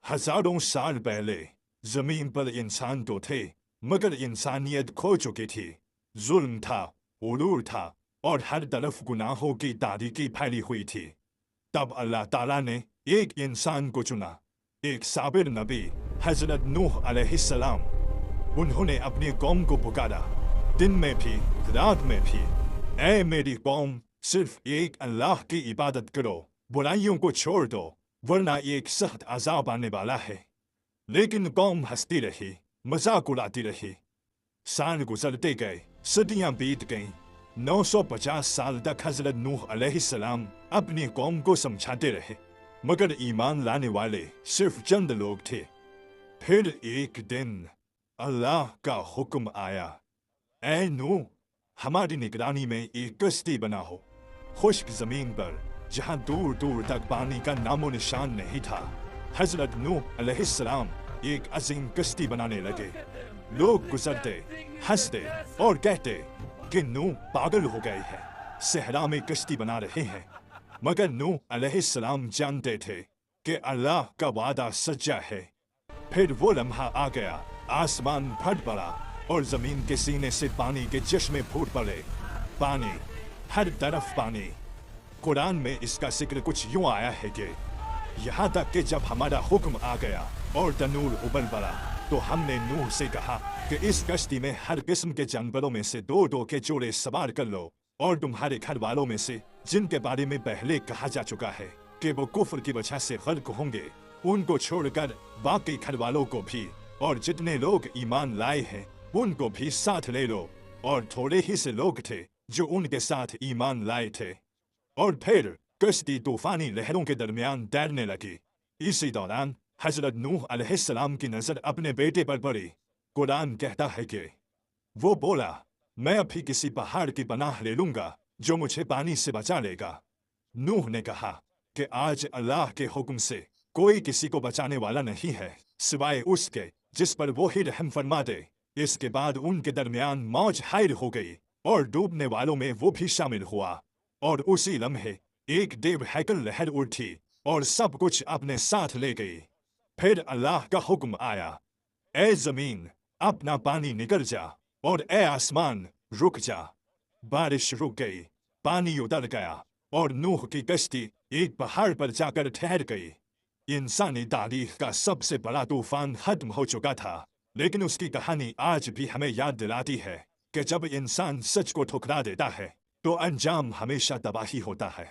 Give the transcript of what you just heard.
हजारों साल पहले जमीन पर इंसान तो थे, मगर इंसानियत खो चुकी थी। जुल्म था, उलूर था, और हर तरफ गुनाहों की तारीकी फैली हुई थी। तब अल्लाह ताला ने एक इंसान को चुना, एक साबिर नबी, हजरत नूह अलैहिस्सलाम। उन्होंने अपनी कौम को पुकारा, दिन में भी रात में भी, ऐ मेरी कौम, सिर्फ एक अल्लाह की इबादत करो, बुराइयों को छोड़ दो, वरना एक सख्त अजाब आने वाला है। लेकिन कौम हंसती रही, मजाक उड़ाती रही। साल गुजरते गए, सदियां बीत गईं। 950 साल तक हजरत नूह अलैहिस्सलाम अपनी कौम को समझाते रहे, मगर ईमान लाने वाले सिर्फ चंद लोग थे। फिर एक दिन अल्लाह का हुक्म आया, ऐ नूह, हमारी निगरानी में एक कश्ती बनाओ। खुश्क जमीन पर जहां दूर दूर तक पानी का नामो निशान नहीं था, हजरत नूह अलैहिस्सलाम एक अजीम कश्ती बनाने लगे। लोग गुजरते, हंसते और कहते कि नूह पागल हो गए हैं, सहरा में कश्ती बना रहे हैं। मगर नूह अलैहिस्सलाम जानते थे कि अल्लाह का वादा सच्चा है। फिर वो लम्हा आ गया, आसमान फट पड़ा और जमीन के सीने से पानी के चश्मे फूट पड़े। पानी, हर तरफ पानी। कुरान में इसका जिक्र कुछ यूं आया है कि यहाँ तक कि जब हमारा हुक्म आ गया और तनूर उबल पड़ा, तो हमने नूह से कहा कि इस कश्ती में हर किस्म के जानवरों में से दो दो के जोड़े सवार कर लो, और तुम्हारे घर वालों में से जिनके बारे में पहले कहा जा चुका है कि वो कुफ्र की वजह से गर्क होंगे, उनको छोड़कर बाकी घर वालों को भी, और जितने लोग ईमान लाए हैं उनको भी साथ ले लो। और थोड़े ही से लोग थे जो उनके साथ ईमान लाए थे। और फिर कश्ती तूफानी लहरों के दरमियान तैरने लगी। इसी दौरान हजरत नूह अलैहिस्सलाम की नजर अपने बेटे पर पड़ी। कुरान कहता है कि वो बोला, मैं अभी किसी पहाड़ की पनाह ले लूंगा जो मुझे पानी से बचा लेगा। नूह ने कहा कि आज अल्लाह के हुक्म से कोई किसी को बचाने वाला नहीं है सिवाय उसके जिस पर वो ही रहम फरमा दे। इसके बाद उनके दरमियान मौज हायर हो गई और डूबने वालों में वो भी शामिल हुआ। और उसी लम्हे एक देव हैकल लहर उठी और सब कुछ अपने साथ ले गई। फिर अल्लाह का हुक्म आया, ए जमीन, अपना पानी निकल जा, और ए आसमान, रुक जा। बारिश रुक गई, पानी उतर गया और नूह की कश्ती एक पहाड़ पर जाकर ठहर गई। इंसानी तारीख का सबसे बड़ा तूफान खत्म हो चुका था, लेकिन उसकी कहानी आज भी हमें याद दिलाती है कि जब इंसान सच को ठुकरा देता है तो अंजाम हमेशा तबाही होता है।